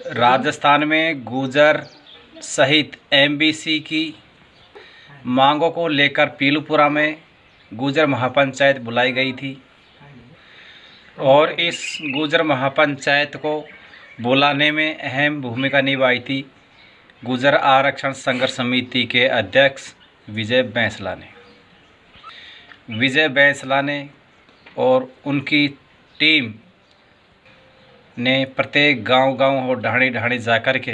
राजस्थान में गुर्जर सहित एमबीसी की मांगों को लेकर पीलूपुरा में गुर्जर महापंचायत बुलाई गई थी और इस गुर्जर महापंचायत को बुलाने में अहम भूमिका निभाई थी गुर्जर आरक्षण संघर्ष समिति के अध्यक्ष विजय बैंसला ने और उनकी टीम ने प्रत्येक गांव और ढाणी जाकर के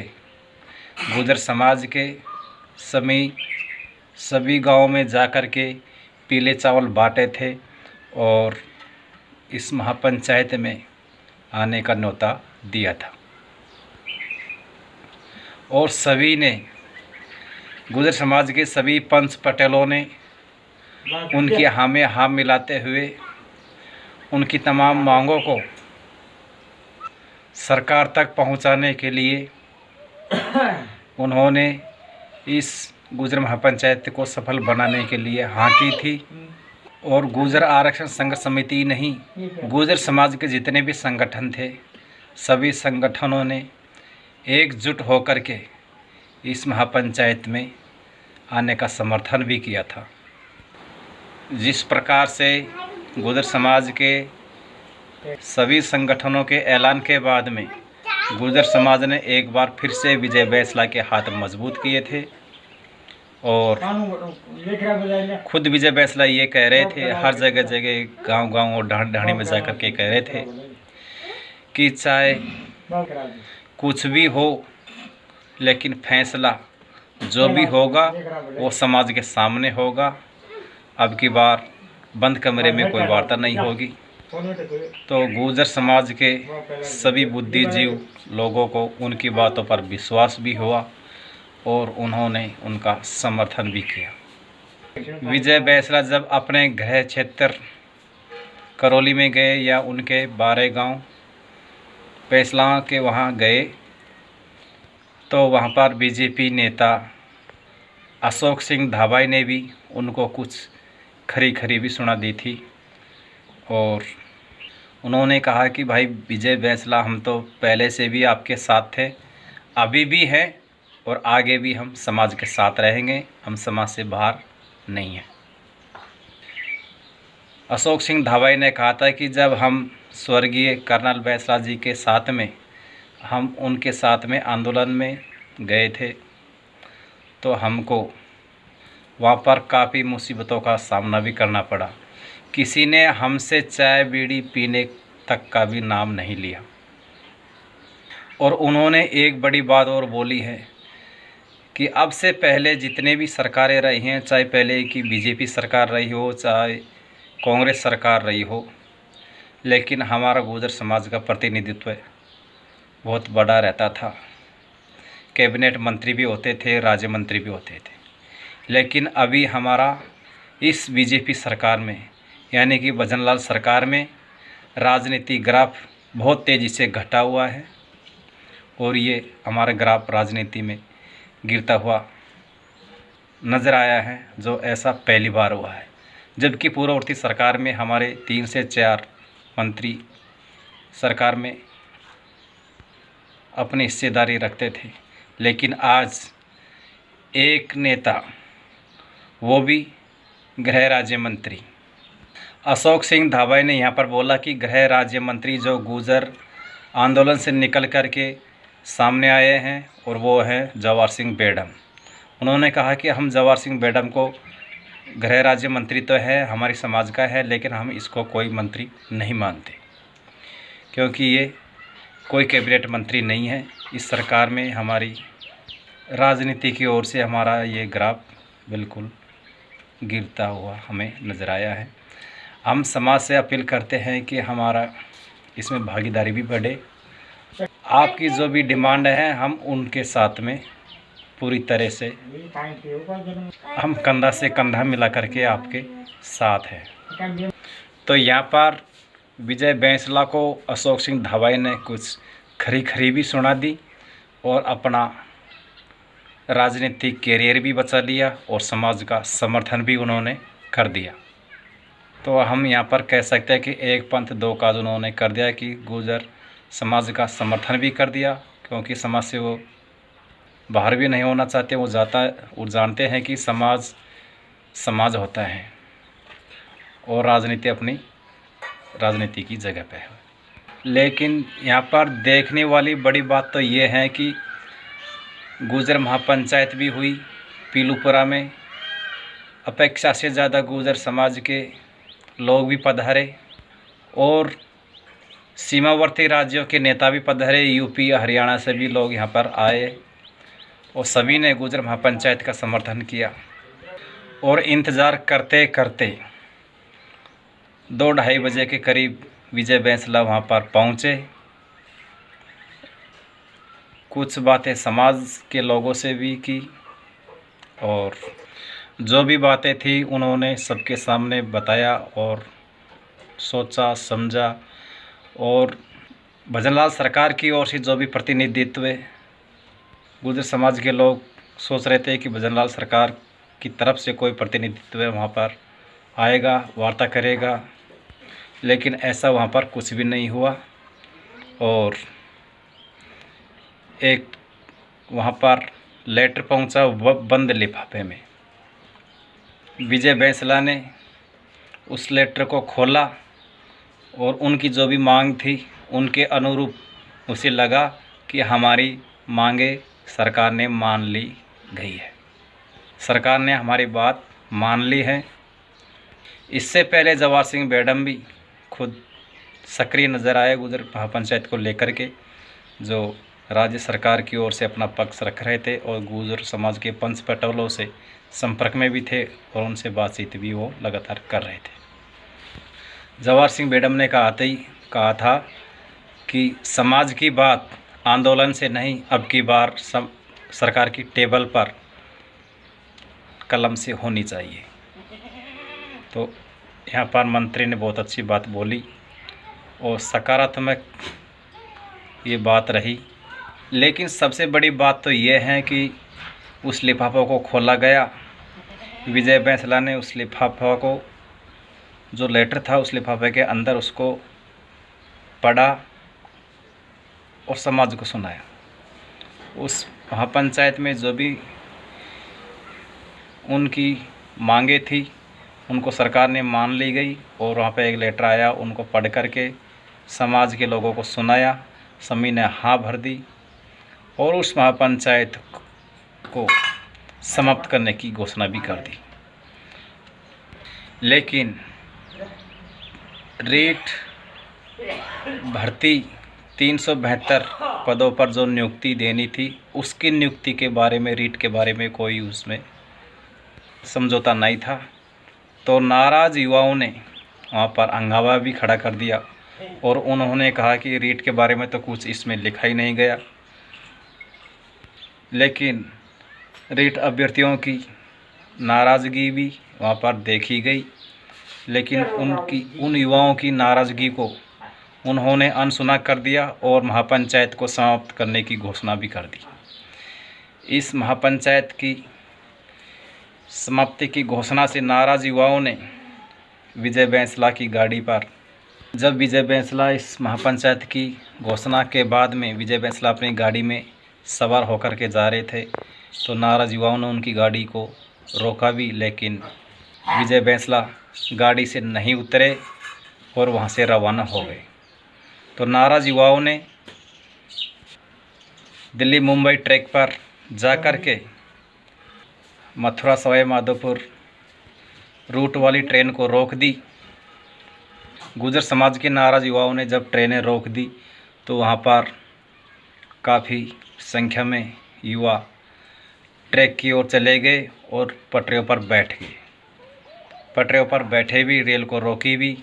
गुर्जर समाज के सभी गांवों में जाकर के पीले चावल बांटे थे और इस महापंचायत में आने का न्योता दिया था और सभी ने गुर्जर समाज के सभी पंच पटेलों ने उनकी हामी हाथ मिलाते हुए उनकी तमाम मांगों को सरकार तक पहुंचाने के लिए उन्होंने इस गुर्जर महापंचायत को सफल बनाने के लिए हाँ की थी। और गुर्जर आरक्षण संघर्ष समिति नहीं, गुर्जर समाज के जितने भी संगठन थे सभी संगठनों ने एकजुट होकर के इस महापंचायत में आने का समर्थन भी किया था। जिस प्रकार से गुर्जर समाज के सभी संगठनों के ऐलान के बाद में गुर्जर समाज ने एक बार फिर से विजय बैंसला के हाथ मजबूत किए थे और खुद विजय बैंसला ये कह रहे थे, हर जगह गांव और ढाणी में जाकर के कह रहे थे कि चाहे कुछ भी हो लेकिन फैसला जो भी होगा वो समाज के सामने होगा। अब की बार बंद कमरे में कोई वार्ता नहीं होगी। तो गुर्जर समाज के सभी बुद्धिजीव लोगों को उनकी बातों पर विश्वास भी हुआ और उन्होंने उनका समर्थन भी किया। विजय बैंसला जब अपने गृह क्षेत्र करौली में गए या उनके बारे गांव बैंसला के वहां गए तो वहां पर बीजेपी नेता अशोक सिंह धाबाई ने भी उनको कुछ खरी भी सुना दी थी और उन्होंने कहा कि भाई विजय बैंसला, हम तो पहले से भी आपके साथ थे, अभी भी हैं और आगे भी हम समाज के साथ रहेंगे, हम समाज से बाहर नहीं हैं। अशोक सिंह धाबाई ने कहा था कि जब हम स्वर्गीय कर्नल बैंसला जी के साथ में हम उनके साथ में आंदोलन में गए थे तो हमको वहाँ पर काफ़ी मुसीबतों का सामना भी करना पड़ा। किसी ने हमसे चाय बीड़ी पीने तक का भी नाम नहीं लिया। और उन्होंने एक बड़ी बात और बोली है कि अब से पहले जितने भी सरकारें रही हैं, चाहे पहले की बीजेपी सरकार रही हो चाहे कांग्रेस सरकार रही हो, लेकिन हमारा गुर्जर समाज का प्रतिनिधित्व बहुत बड़ा रहता था। कैबिनेट मंत्री भी होते थे, राज्य मंत्री भी होते थे। लेकिन अभी हमारा इस बीजेपी सरकार में यानी कि भजनलाल सरकार में राजनीति ग्राफ बहुत तेज़ी से घटा हुआ है और ये हमारा ग्राफ राजनीति में गिरता हुआ नज़र आया है, जो ऐसा पहली बार हुआ है। जबकि पूर्ववर्ती सरकार में हमारे 3 से 4 मंत्री सरकार में अपनी हिस्सेदारी रखते थे, लेकिन आज एक नेता, वो भी गृह राज्य मंत्री अशोक सिंह धाबाई ने यहाँ पर बोला कि गृह राज्य मंत्री जो गुर्जर आंदोलन से निकल कर के सामने आए हैं और वो हैं जवाहर सिंह बेडम। उन्होंने कहा कि हम जवाहर सिंह बेडम को गृह राज्य मंत्री तो है, हमारी समाज का है, लेकिन हम इसको कोई मंत्री नहीं मानते क्योंकि ये कोई कैबिनेट मंत्री नहीं है। इस सरकार में हमारी राजनीति की ओर से हमारा ये ग्राफ बिल्कुल गिरता हुआ हमें नज़र आया है। हम समाज से अपील करते हैं कि हमारा इसमें भागीदारी भी बढ़े। आपकी जो भी डिमांड है हम उनके साथ में पूरी तरह से हम कंधा से कंधा मिला करके आपके साथ हैं। तो यहाँ पर विजय बैंसला को अशोक सिंह धाबाई ने कुछ खरी भी सुना दी और अपना राजनीतिक कैरियर भी बचा लिया और समाज का समर्थन भी उन्होंने कर दिया। तो हम यहाँ पर कह सकते हैं कि एक पंथ दो काज उन्होंने कर दिया कि गुर्जर समाज का समर्थन भी कर दिया क्योंकि समाज से वो बाहर भी नहीं होना चाहते। वो जानते हैं कि समाज समाज होता है और राजनीति अपनी राजनीति की जगह पे है। लेकिन यहाँ पर देखने वाली बड़ी बात तो ये है कि गुर्जर महापंचायत भी हुई पीलूपुरा में। अपेक्षा से ज़्यादा गुर्जर समाज के लोग भी पधारे और सीमावर्ती राज्यों के नेता भी पधारे। यूपी हरियाणा से भी लोग यहाँ पर आए और सभी ने गुर्जर महापंचायत का समर्थन किया। और इंतज़ार करते करते 2-2:30 बजे के करीब विजय बैंसला वहाँ पर पहुँचे। कुछ बातें समाज के लोगों से भी की और जो भी बातें थी उन्होंने सबके सामने बताया और सोचा समझा। और भजनलाल सरकार की ओर से जो भी प्रतिनिधित्व गुर्जर समाज के लोग सोच रहे थे कि भजनलाल सरकार की तरफ से कोई प्रतिनिधित्व वहाँ पर आएगा, वार्ता करेगा, लेकिन ऐसा वहाँ पर कुछ भी नहीं हुआ। और एक वहाँ पर लेटर पहुँचा बंद लिफाफे में। विजय बैंसला ने उस लेटर को खोला और उनकी जो भी मांग थी उनके अनुरूप उसे लगा कि हमारी मांगे सरकार ने मान ली गई है, सरकार ने हमारी बात मान ली है। इससे पहले जवाहर सिंह बेडम भी खुद सक्रिय नज़र आए गुर्जर महापंचायत को लेकर के, जो राज्य सरकार की ओर से अपना पक्ष रख रहे थे और गुर्जर समाज के पंच पटोलों से संपर्क में भी थे और उनसे बातचीत भी वो लगातार कर रहे थे। जवाहर सिंह बेडम ने कहा था कि समाज की बात आंदोलन से नहीं, अब की बार सरकार की टेबल पर कलम से होनी चाहिए। तो यहाँ पर मंत्री ने बहुत अच्छी बात बोली और सकारात्मक ये बात रही। लेकिन सबसे बड़ी बात तो ये है कि उस लिफाफे को खोला गया। विजय बैंसला ने उस लिफाफे को, जो लेटर था उस लिफाफे के अंदर, उसको पढ़ा और समाज को सुनाया। उस महापंचायत में जो भी उनकी मांगे थी उनको सरकार ने मान ली गई और वहाँ पे एक लेटर आया, उनको पढ़ करके समाज के लोगों को सुनाया। सभी ने हाँ भर दी और उस महापंचायत को समाप्त करने की घोषणा भी कर दी। लेकिन रीट भर्ती 372 पदों पर जो नियुक्ति देनी थी, उसकी नियुक्ति के बारे में, रीट के बारे में कोई उसमें समझौता नहीं था। तो नाराज़ युवाओं ने वहाँ पर हंगामा भी खड़ा कर दिया और उन्होंने कहा कि रीट के बारे में तो कुछ इसमें लिखा ही नहीं गया। लेकिन रीट अभ्यर्थियों की नाराज़गी भी वहाँ पर देखी गई, लेकिन उन युवाओं की नाराज़गी को उन्होंने अनसुना कर दिया और महापंचायत को समाप्त करने की घोषणा भी कर दी। इस महापंचायत की समाप्ति की घोषणा से नाराज़ युवाओं ने विजय बैंसला की गाड़ी पर, जब विजय बैंसला इस महापंचायत की घोषणा के बाद में विजय बैंसला अपनी गाड़ी में सवार होकर के जा रहे थे, तो नाराज़ युवाओं ने उनकी गाड़ी को रोका भी, लेकिन विजय बैंसला गाड़ी से नहीं उतरे और वहां से रवाना हो गए। तो नाराज़ युवाओं ने दिल्ली मुंबई ट्रैक पर जा कर के मथुरा सवाई माधोपुर रूट वाली ट्रेन को रोक दी। गुर्जर समाज के नाराज़ युवाओं ने जब ट्रेनें रोक दी तो वहाँ पर काफ़ी संख्या में युवा ट्रैक की ओर चले गए और पटरियों पर बैठ गए। पटरियों पर बैठे भी, रेल को रोकी भी,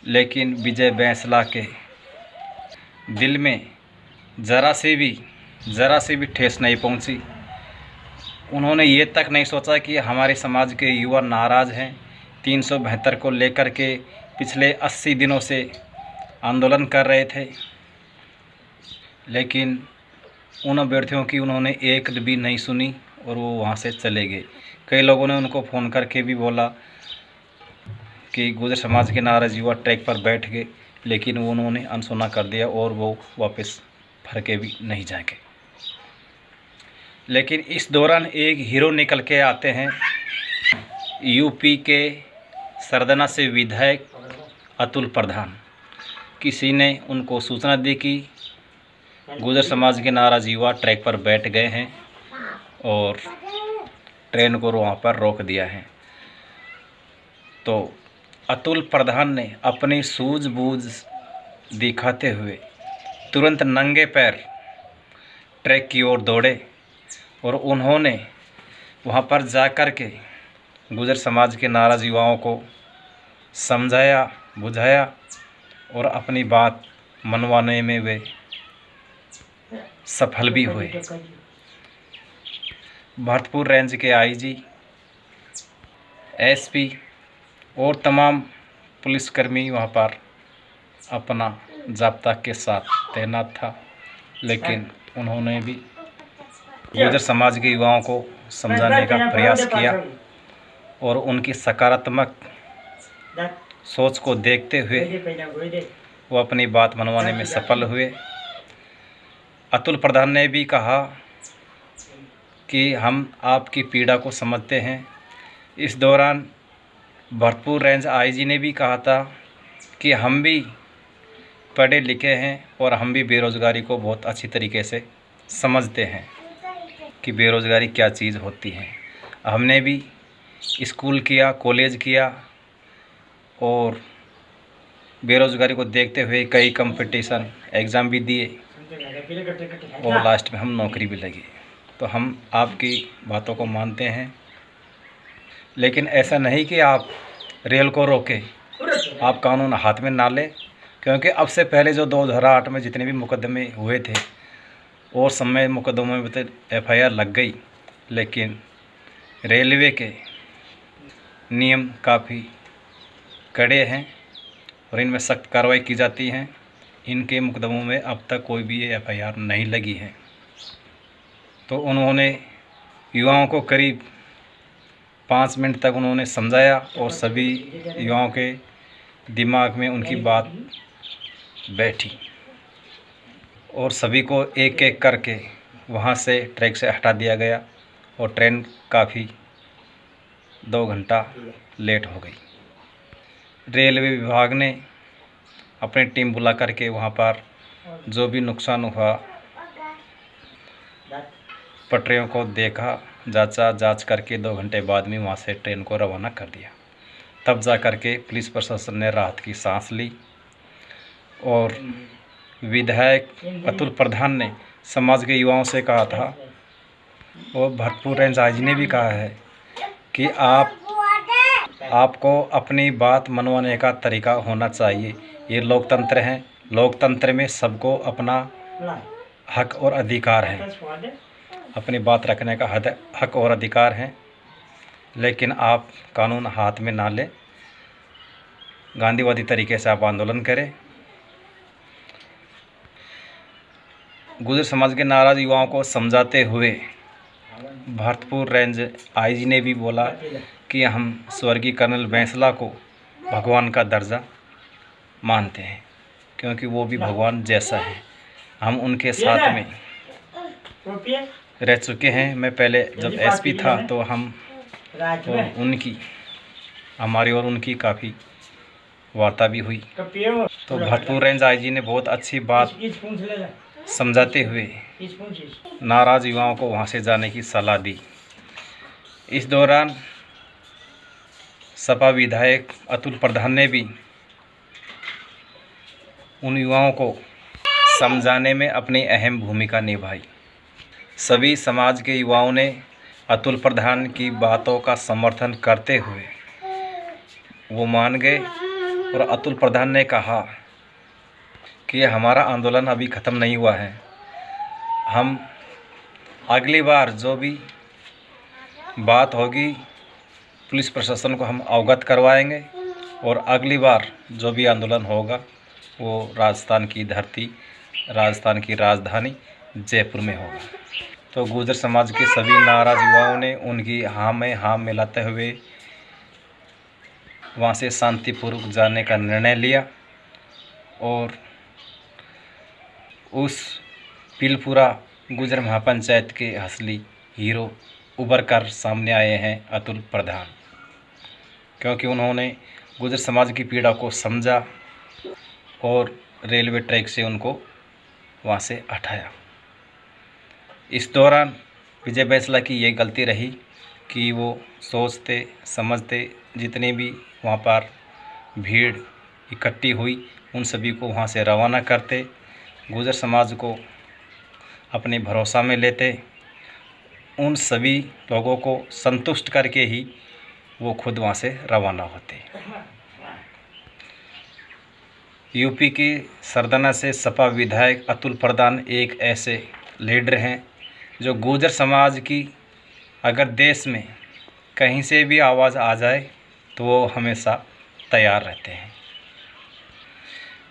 लेकिन विजय बैंसला के दिल में ज़रा से भी ठेस नहीं पहुंची। उन्होंने ये तक नहीं सोचा कि हमारे समाज के युवा नाराज़ हैं, 372 को लेकर के पिछले 80 दिनों से आंदोलन कर रहे थे, लेकिन उन अभ्यर्थियों की उन्होंने एक भी नहीं सुनी और वो वहाँ से चले गए। कई लोगों ने उनको फ़ोन करके भी बोला कि गुर्जर समाज के नाराज़ युवा ट्रैक पर बैठ गए, लेकिन उन्होंने अनसुना कर दिया और वो वापस फर के भी नहीं जाएंगे। लेकिन इस दौरान एक हीरो निकल के आते हैं। यूपी के सरदना से विधायक अतुल प्रधान। किसी ने उनको सूचना दी कि गुर्जर समाज के नाराज युवा ट्रैक पर बैठ गए हैं और ट्रेन को वहाँ पर रोक दिया है। तो अतुल प्रधान ने अपनी सूझबूझ दिखाते हुए तुरंत नंगे पैर ट्रैक की ओर दौड़े और उन्होंने वहाँ पर जाकर के गुर्जर समाज के नाराज युवाओं को समझाया, बुझाया और अपनी बात मनवाने में वे सफल भी हुए। भरतपुर रेंज के आईजी, एसपी और तमाम पुलिसकर्मी वहाँ पर अपना जाब्ता के साथ तैनात था, लेकिन उन्होंने भी गुर्जर समाज के युवाओं को समझाने का प्रयास किया और उनकी सकारात्मक सोच को देखते हुए वो अपनी बात मनवाने में सफल हुए। अतुल प्रधान ने भी कहा कि हम आपकी पीड़ा को समझते हैं। इस दौरान भरतपुर रेंज आईजी ने भी कहा था कि हम भी पढ़े लिखे हैं और हम भी बेरोज़गारी को बहुत अच्छी तरीके से समझते हैं कि बेरोज़गारी क्या चीज़ होती है। हमने भी स्कूल किया, कॉलेज किया और बेरोज़गारी को देखते हुए कई कंपटीशन एग्ज़ाम भी दिए और लास्ट में हम नौकरी भी लगी। तो हम आपकी बातों को मानते हैं, लेकिन ऐसा नहीं कि आप रेल को रोके, आप कानून हाथ में ना लें, क्योंकि अब से पहले जो 2008 में जितने भी मुकदमे हुए थे और समय मुकदमों में तो FIR लग गई, लेकिन रेलवे के नियम काफ़ी कड़े हैं और इनमें सख्त कार्रवाई की जाती है। इनके मुकदमों में अब तक कोई भी FIR नहीं लगी है। तो उन्होंने युवाओं को करीब 5 मिनट तक उन्होंने समझाया और सभी युवाओं के दिमाग में उनकी बात बैठी और सभी को एक एक करके वहाँ से ट्रैक से हटा दिया गया और ट्रेन काफ़ी 2 घंटा लेट हो गई। रेलवे विभाग ने अपनी टीम बुला करके वहाँ पर जो भी नुकसान हुआ पटरियों को देखा, जांच करके 2 घंटे बाद में वहाँ से ट्रेन को रवाना कर दिया। तब जा कर के पुलिस प्रशासन ने राहत की सांस ली और विधायक अतुल प्रधान ने समाज के युवाओं से कहा था और भरतपुर रेंज आईजी ने भी कहा है कि आपको अपनी बात मनवाने का तरीका होना चाहिए। ये लोकतंत्र है, लोकतंत्र में सबको अपना हक और अधिकार है, अपनी बात रखने का हक और अधिकार है, लेकिन आप कानून हाथ में ना लें, गांधीवादी तरीके से आप आंदोलन करें। गुर्जर समाज के नाराज युवाओं को समझाते हुए भरतपुर रेंज आईजी ने भी बोला कि हम स्वर्गीय कर्नल बैंसला को भगवान का दर्जा मानते हैं, क्योंकि वो भी भगवान जैसा है। हम उनके साथ में रह चुके हैं। मैं पहले जब एसपी था तो हमारी और उनकी काफ़ी वार्ता भी हुई। तो भरतपुर रेंज आईजी ने बहुत अच्छी बात समझाते हुए नाराज युवाओं को वहां से जाने की सलाह दी। इस दौरान सपा विधायक अतुल प्रधान ने भी उन युवाओं को समझाने में अपनी अहम भूमिका निभाई। सभी समाज के युवाओं ने अतुल प्रधान की बातों का समर्थन करते हुए वो मान गए और अतुल प्रधान ने कहा कि हमारा आंदोलन अभी ख़त्म नहीं हुआ है। हम अगली बार जो भी बात होगी पुलिस प्रशासन को हम अवगत करवाएंगे और अगली बार जो भी आंदोलन होगा वो राजस्थान की धरती, राजस्थान की राजधानी जयपुर में होगा। तो गुर्जर समाज के सभी नाराज युवाओं ने उनकी हाँ में हाँ मिलाते हुए वहाँ से शांतिपूर्वक जाने का निर्णय लिया और उस पीलपुरा गुजर महापंचायत के असली हीरो उभर कर सामने आए हैं अतुल प्रधान, क्योंकि उन्होंने गुजर समाज की पीड़ा को समझा और रेलवे ट्रैक से उनको वहाँ से हटाया। इस दौरान विजय बैंसला की ये गलती रही कि वो सोचते समझते जितने भी वहाँ पर भीड़ इकट्ठी हुई उन सभी को वहाँ से रवाना करते, गुजर समाज को अपने भरोसा में लेते, उन सभी लोगों को संतुष्ट करके ही वो खुद वहाँ से रवाना होते। यूपी के सरदाना से सपा विधायक अतुल प्रधान एक ऐसे लीडर हैं जो गुजर समाज की अगर देश में कहीं से भी आवाज़ आ जाए तो वो हमेशा तैयार रहते हैं।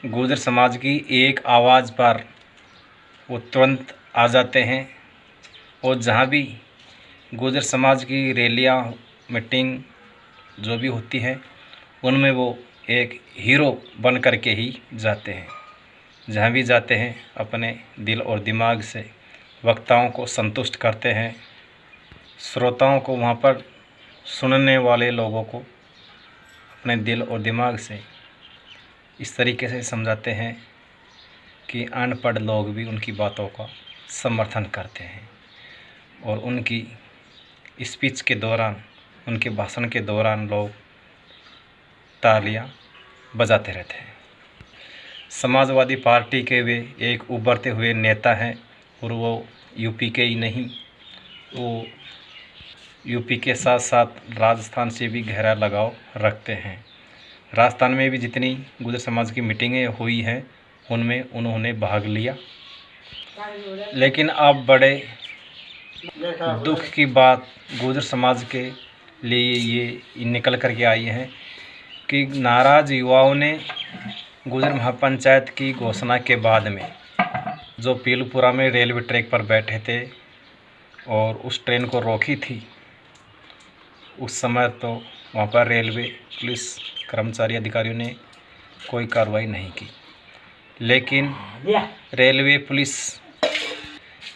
गुजर समाज की एक आवाज़ पर वो तुरंत आ जाते हैं और जहाँ भी गुजर समाज की रैलियाँ मीटिंग जो भी होती हैं उनमें वो एक हीरो बन कर के ही जाते हैं। जहाँ भी जाते हैं अपने दिल और दिमाग से वक्ताओं को संतुष्ट करते हैं, श्रोताओं को वहाँ पर सुनने वाले लोगों को अपने दिल और दिमाग से इस तरीके से समझाते हैं कि अनपढ़ लोग भी उनकी बातों का समर्थन करते हैं और उनकी स्पीच के दौरान, उनके भाषण के दौरान लोग तालियां बजाते रहते हैं। समाजवादी पार्टी के वे एक उभरते हुए नेता हैं और वो यूपी के ही नहीं, वो यूपी के साथ साथ राजस्थान से भी गहरा लगाव रखते हैं। राजस्थान में भी जितनी गुजर समाज की मीटिंगें हुई हैं उनमें उन्होंने भाग लिया। लेकिन अब बड़े दुख की बात गुजर समाज के लिए ये निकल कर के आई है कि नाराज़ युवाओं ने गुजर महापंचायत की घोषणा के बाद में जो पीलपुरा में रेलवे ट्रैक पर बैठे थे और उस ट्रेन को रोकी थी, उस समय तो वहाँ पर रेलवे पुलिस कर्मचारी अधिकारियों ने कोई कार्रवाई नहीं की। लेकिन रेलवे पुलिस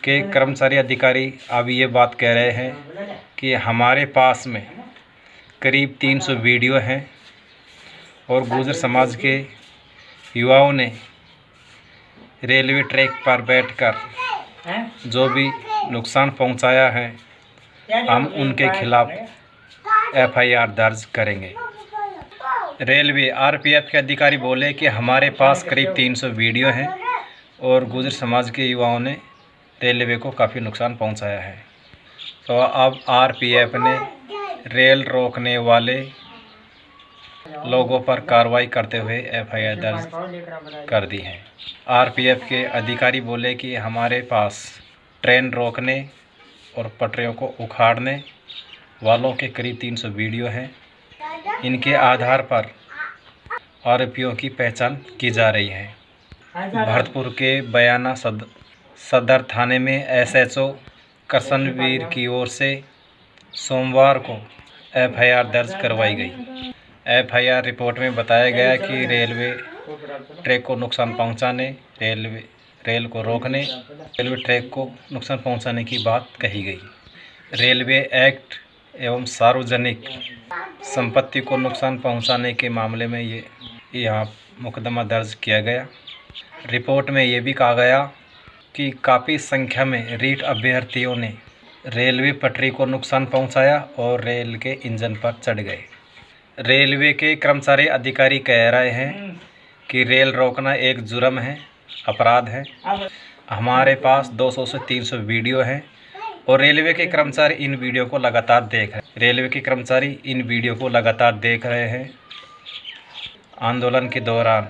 के कर्मचारी अधिकारी अब ये बात कह रहे हैं कि हमारे पास में करीब 300 वीडियो हैं और गुजर समाज के युवाओं ने रेलवे ट्रैक पर बैठकर जो भी नुकसान पहुंचाया है हम उनके खिलाफ FIR दर्ज करेंगे। रेलवे आरपीएफ के अधिकारी बोले कि हमारे पास करीब 300 वीडियो हैं और गुजर समाज के युवाओं ने रेलवे को काफ़ी नुकसान पहुंचाया है। तो अब आरपीएफ ने रेल रोकने वाले लोगों पर कार्रवाई करते हुए FIR दर्ज कर दी है। आरपीएफ के अधिकारी बोले कि हमारे पास ट्रेन रोकने और पटरियों को उखाड़ने वालों के करीब 300 वीडियो हैं। इनके आधार पर आरोपियों की पहचान की जा रही है। भरतपुर के बयाना सदर थाने में SHO करसनवीर की ओर से सोमवार को FIR दर्ज करवाई गई। FIR रिपोर्ट में बताया गया कि रेलवे ट्रैक को नुकसान पहुंचाने, रेल को रोकने, रेलवे ट्रैक को नुकसान पहुंचाने की बात कही गई। रेलवे एक्ट एवं सार्वजनिक संपत्ति को नुकसान पहुंचाने के मामले में यहाँ मुकदमा दर्ज किया गया। रिपोर्ट में ये भी कहा गया कि काफ़ी संख्या में रीट अभ्यर्थियों ने रेलवे पटरी को नुकसान पहुंचाया और रेल के इंजन पर चढ़ गए। रेलवे के कर्मचारी अधिकारी कह रहे हैं कि रेल रोकना एक जुर्म है, अपराध है। हमारे पास 200 से 300 वीडियो हैं और रेलवे के कर्मचारी इन वीडियो को लगातार देख रहे हैं। आंदोलन के दौरान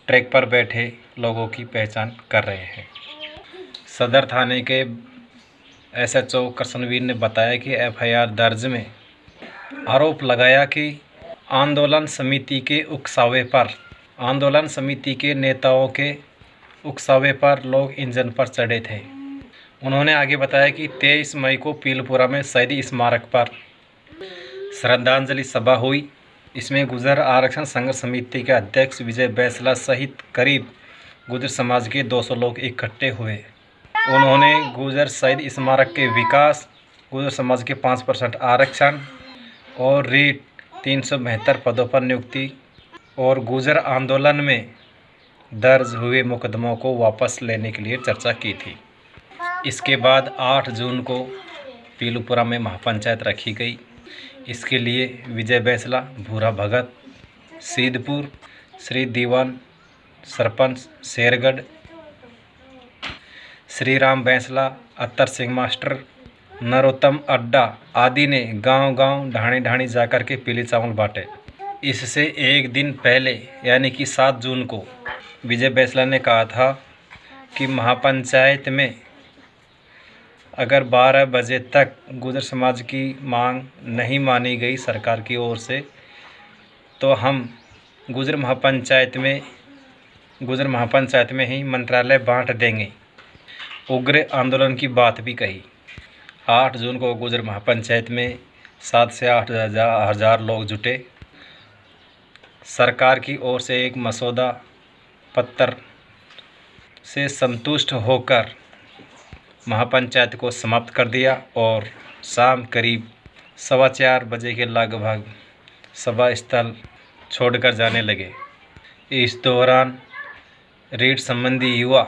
ट्रैक पर बैठे लोगों की पहचान कर रहे हैं। सदर थाने के SHO करसनवीर ने बताया कि FIR दर्ज में आरोप लगाया कि आंदोलन समिति के नेताओं के उकसावे पर लोग इंजन पर चढ़े थे। उन्होंने आगे बताया कि 23 मई को पीलपुरा में शहीदी स्मारक पर श्रद्धांजलि सभा हुई इसमें गुर्जर आरक्षण संघर्ष समिति के अध्यक्ष विजय बैंसला सहित करीब गुर्जर समाज के 200 लोग इकट्ठे हुए। उन्होंने गुर्जर शहीद स्मारक के विकास, गुर्जर समाज के 5% आरक्षण और रीट 372 पदों पर नियुक्ति और गुर्जर आंदोलन में दर्ज हुए मुकदमों को वापस लेने के लिए चर्चा की थी। इसके बाद 8 जून को पीलूपुरा में महापंचायत रखी गई। इसके लिए विजय बैंसला, भूरा भगत, सीधपुर, श्री दीवान सरपंच शेरगढ़, श्री राम बैंसला, अत्तर सिंह मास्टर, नरोत्तम अड्डा आदि ने गांव-गांव, ढाणी-ढाणी जाकर के पीले चावल बांटे। इससे एक दिन पहले यानी कि 7 जून को विजय बैंसला ने कहा था कि महापंचायत में अगर 12 बजे तक गुर्जर समाज की मांग नहीं मानी गई सरकार की ओर से तो हम गुर्जर महापंचायत में ही मंत्रालय बांट देंगे। उग्र आंदोलन की बात भी कही। 8 जून को गुर्जर महापंचायत में 7 से 8 हज़ार लोग जुटे। सरकार की ओर से एक मसौदा पत्र से संतुष्ट होकर महापंचायत को समाप्त कर दिया और शाम करीब 4:15 बजे के लगभग सभा स्थल छोड़कर जाने लगे। इस दौरान रीट संबंधी युवा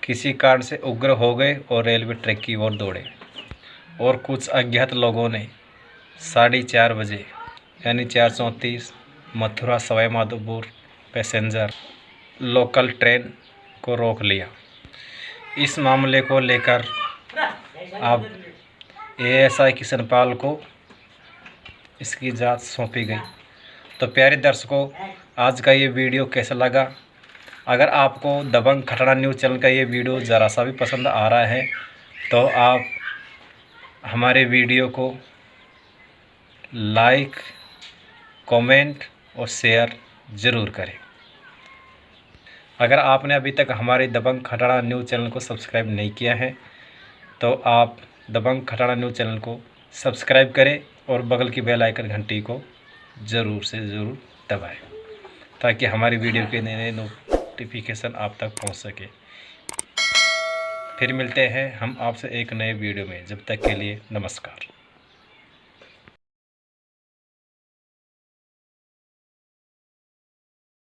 किसी कारण से उग्र हो गए और रेलवे ट्रैक की ओर दौड़े और कुछ अज्ञात लोगों ने 4:30 बजे यानी 4:34 Mathura Sawai Madhopur passenger local train को रोक लिया। इस मामले को लेकर अब एएसआई किशनपाल को इसकी जांच सौंपी गई। तो प्यारे दर्शकों, आज का ये वीडियो कैसा लगा? अगर आपको दबंग खटारा न्यूज़ चैनल का ये वीडियो ज़रा सा भी पसंद आ रहा है तो आप हमारे वीडियो को लाइक, कमेंट और शेयर ज़रूर करें। अगर आपने अभी तक हमारे दबंग खटारा न्यूज़ चैनल को सब्सक्राइब नहीं किया है तो आप दबंग खटारा न्यूज़ चैनल को सब्सक्राइब करें और बगल की बेल आइकन घंटी को ज़रूर से ज़रूर दबाएं ताकि हमारी वीडियो के नए नोटिफिकेशन आप तक पहुंच सके। फिर मिलते हैं हम आपसे एक नए वीडियो में। जब तक के लिए नमस्कार।